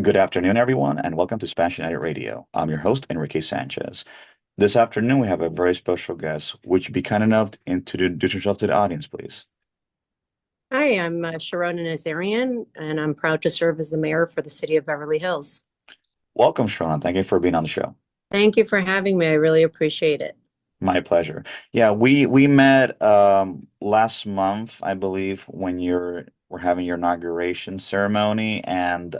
Good afternoon, everyone, and welcome to Spanish United Radio. I'm your host, Enrique Sanchez. This afternoon, we have a very special guest. Would you be kind enough to introduce yourself to the audience, please? Hi, I'm Sharona Nazarian, and I'm proud to serve as the mayor for the city of Beverly Hills. Welcome, Sean. Thank you for being on the show. Thank you for having me. I really appreciate it. My pleasure. Yeah, we met last month, I believe, when we're having your inauguration ceremony, and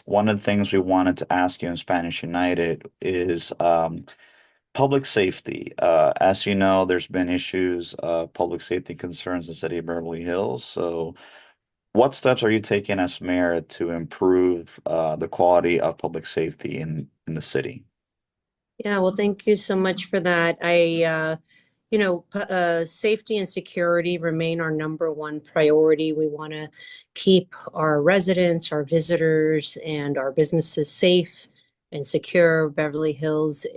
one of the things we wanted to ask you in Spanish United is public safety. As you know, there's been issues of public safety concerns in the city of Beverly Hills. So, what steps are you taking as mayor to improve the quality of public safety in the city? Yeah, well, thank you so much for that. Safety and security remain our number one priority. We want to keep our residents, our visitors, and our businesses safe and secure. Beverly Hills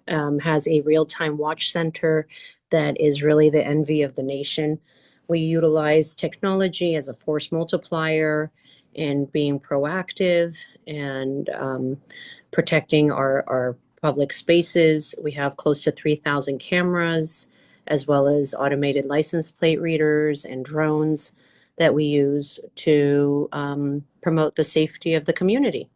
has a real-time watch center that is really the envy of the nation. We utilize technology as a force multiplier and being proactive and protecting our public spaces. We have close to 3,000 cameras, as well as automated license plate readers and drones that we use to promote the safety of the community.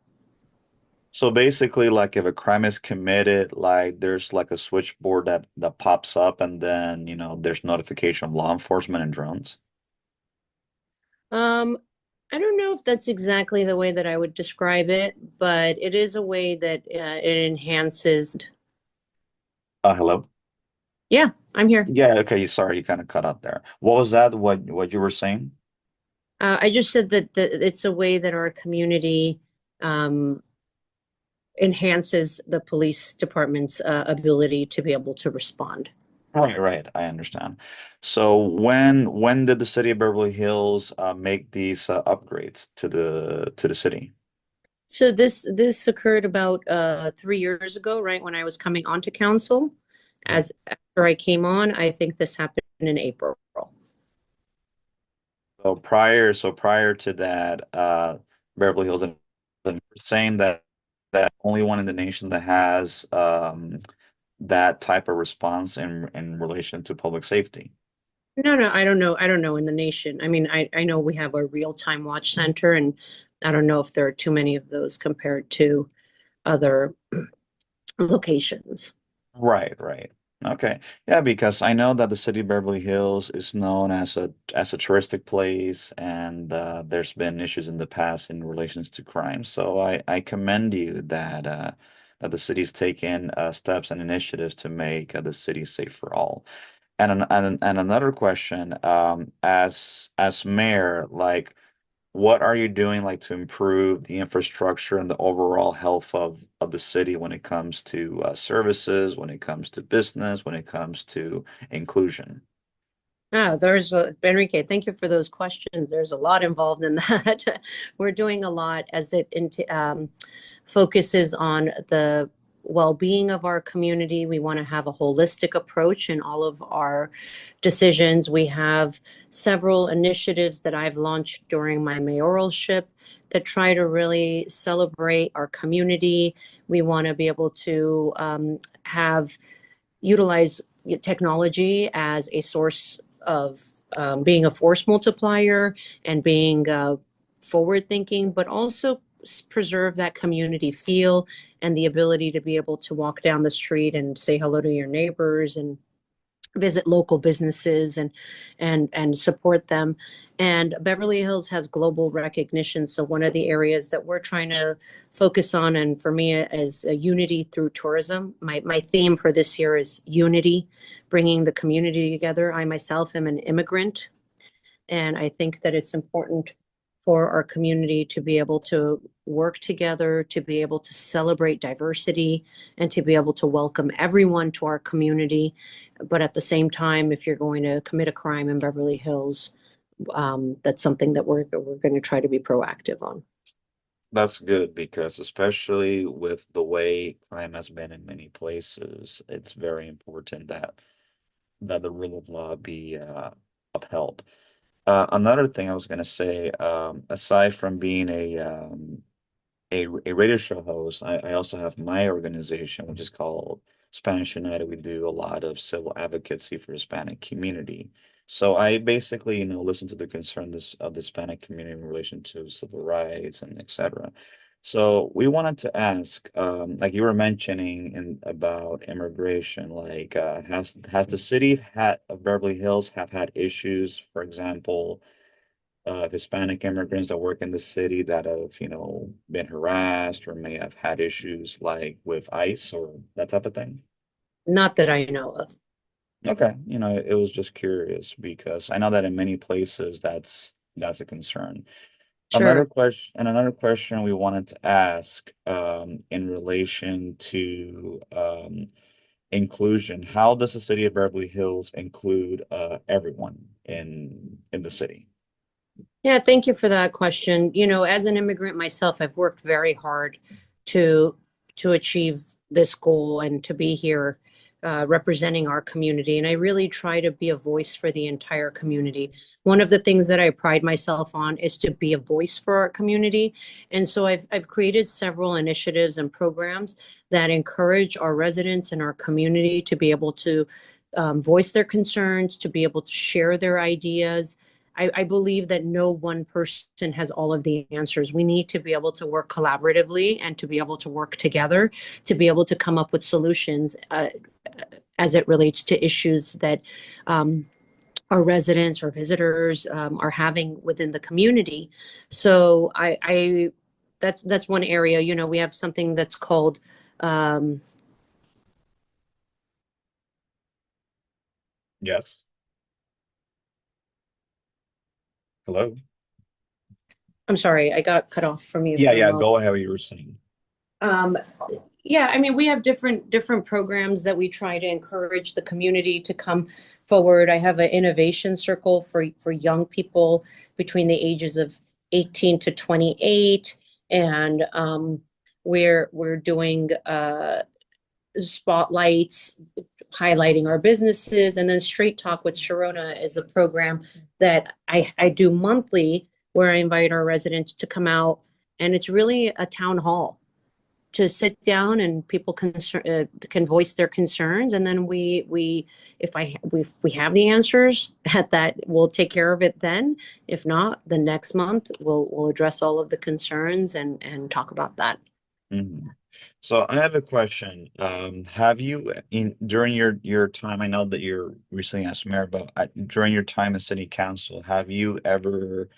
So basically, like if a crime is committed, like there's like a switchboard that pops up, and then there's notification of law enforcement and drones. Um, I don't know if that's exactly the way that I would describe it, but it is a way that it enhances. Hello. Yeah, I'm here. Yeah. Okay. Sorry, you kind of cut out there. What was that? What you were saying? I just said that it's a way that our community um, enhances the police department's ability to be able to respond. Right, right. I understand. So when did the city of Beverly Hills make these upgrades to the city? So this occurred about 3 years ago, right when I was coming onto council. Right. As after I came on, I think this happened in April. So prior to that, Beverly Hills, and saying that only one in the nation that has that type of response in relation to public safety. No, no, I don't know. I don't know in the nation. I mean, I know we have a real-time watch center, and I don't know if there are too many of those compared to other locations. Right, right. Okay. Yeah, because I know that the city of Beverly Hills is known as a touristic place, and there's been issues in the past in relations to crime. So I commend you that the city's taken steps and initiatives to make the city safe for all. And another question, as mayor, like, what are you doing like to improve the infrastructure and the overall health of the city when it comes to services, when it comes to business, when it comes to inclusion? Enrique, thank you for those questions. There's a lot involved in that. We're doing a lot as it focuses on the well-being of our community. We want to have a holistic approach in all of our decisions. We have several initiatives that I've launched during my mayoralship that try to really celebrate our community. We want to be able to have utilize technology as a source of being a force multiplier and being forward thinking, but also preserve that community feel and the ability to be able to walk down the street and say hello to your neighbors and visit local businesses and support them. And Beverly Hills has global recognition. So one of the areas that we're trying to focus on, and for me, is unity through tourism. My theme for this year is unity, bringing the community together. I myself am an immigrant, and I think that it's important for our community to be able to work together, to be able to celebrate diversity, and to be able to welcome everyone to our community. But at the same time, if you're going to commit a crime in Beverly Hills, that's something that we're going to try to be proactive on. That's good because especially with the way crime has been in many places, it's very important that the rule of law be upheld. Another thing I was going to say, aside from being a radio show host. I also have my organization, which is called Spanish United. We do a lot of civil advocacy for Hispanic community. So I basically, listen to the concerns of the Hispanic community in relation to civil rights and etc. So we wanted to ask, like you were mentioning about immigration, like has the city had of Beverly Hills have had issues, for example, Hispanic immigrants that work in the city that have, been harassed or may have had issues like with ICE or that type of thing? Not that I know of. Okay, it was just curious because I know that in many places that's a concern. Sure. Another question we wanted to ask in relation to inclusion. How does the city of Beverly Hills include everyone in the city? Yeah, thank you for that question. As an immigrant myself, I've worked very hard to to achieve this goal and to be here representing our community. And I really try to be a voice for the entire community. One of the things that I pride myself on is to be a voice for our community. And so I've created several initiatives and programs that encourage our residents in our community to be able to voice their concerns, to be able to share their ideas. I believe that no one person has all of the answers. We need to be able to work collaboratively and to be able to work together to be able to come up with solutions as it relates to issues that our residents or visitors are having within the community. So that's one area. We have something that's called um, Yes. Hello? I'm sorry, I got cut off from you Yeah, for a yeah, moment. go ahead what you were saying. Um, yeah, I mean, we have different programs that we try to encourage the community to come forward. I have an innovation circle for young people between the ages of 18 to 28, and we're doing spotlights highlighting our businesses, and then Straight Talk with Sharona is a program that I do monthly where I invite our residents to come out, and it's really a town hall to sit down and people can voice their concerns, and then we if we have the answers at that, we'll take care of it then. If not, the next month we'll address all of the concerns and talk about that. Mhm. So I have a question. Have you in during your time, I know that you're recently as mayor, but during your time as city council, have you ever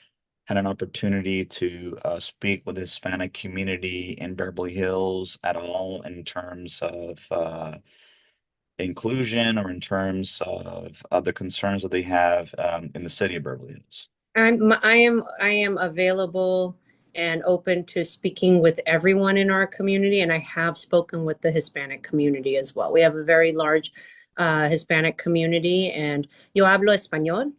had an opportunity to speak with the Hispanic community in Beverly Hills at all in terms of inclusion or in terms of the concerns that they have in the city of Beverly Hills? I am available and open to speaking with everyone in our community, and I have spoken with the Hispanic community as well. We have a very large Hispanic community, and yo hablo español.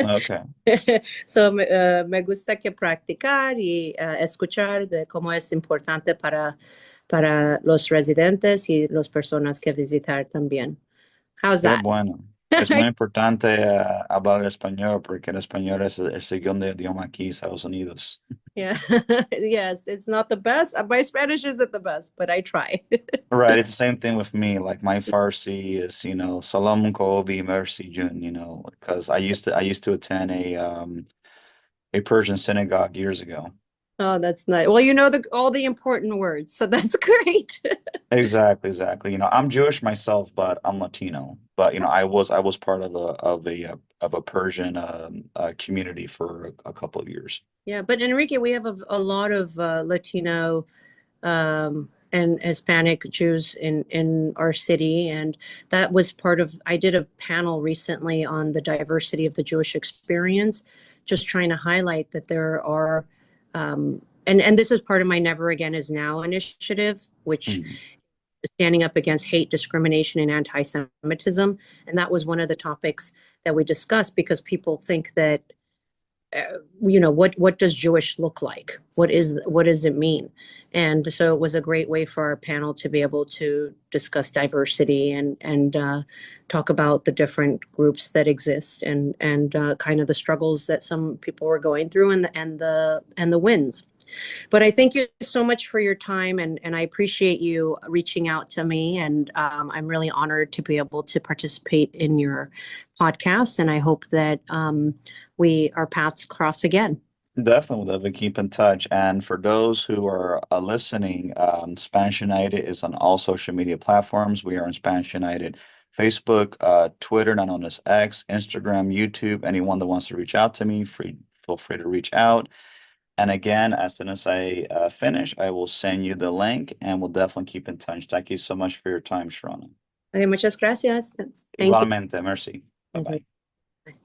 Okay, So me gusta que practicar y escuchar de cómo es importante para los residentes y las personas que visitar también. How's qué that? bueno. Es muy importante hablar español porque el español es el segundo idioma aquí en Estados Unidos. Yeah. Yes, it's not the best. My Spanish isn't the best, but I try. Right, it's the same thing with me. Like my Farsi is, Salam Kobi Mercy Jun, because I used to attend a Persian synagogue years ago. Oh, that's nice. Well, you know all the important words, so that's great. Exactly, exactly. I'm Jewish myself, but I'm Latino. But I was part of a Persian community for a couple of years. Yeah, but Enrique, we have a lot of Latino and Hispanic Jews in our city, and that was part of. I did a panel recently on the diversity of the Jewish experience, just trying to highlight that there are, and this is part of my Never Again Is Now initiative, which Mhm. is standing up against hate, discrimination, and anti-Semitism, and that was one of the topics that we discussed because people think that what does Jewish look like? What does it mean? And so it was a great way for our panel to be able to discuss diversity and talk about the different groups that exist and kind of the struggles that some people were going through and the wins. But I thank you so much for your time, and I appreciate you reaching out to me. And I'm really honored to be able to participate in your podcast. And I hope that our paths cross again. Definitely, definitely keep in touch. And for those who are listening, Spanish United is on all social media platforms. We are on Spanish United Facebook, Twitter, now known as X, Instagram, YouTube. Anyone that wants to reach out to me, feel free to reach out. And again, as soon as I finish, I will send you the link and we'll definitely keep in touch. Thank you so much for your time, Sharona. Okay, muchas gracias. Thank you. Igualmente, merci. Bye bye.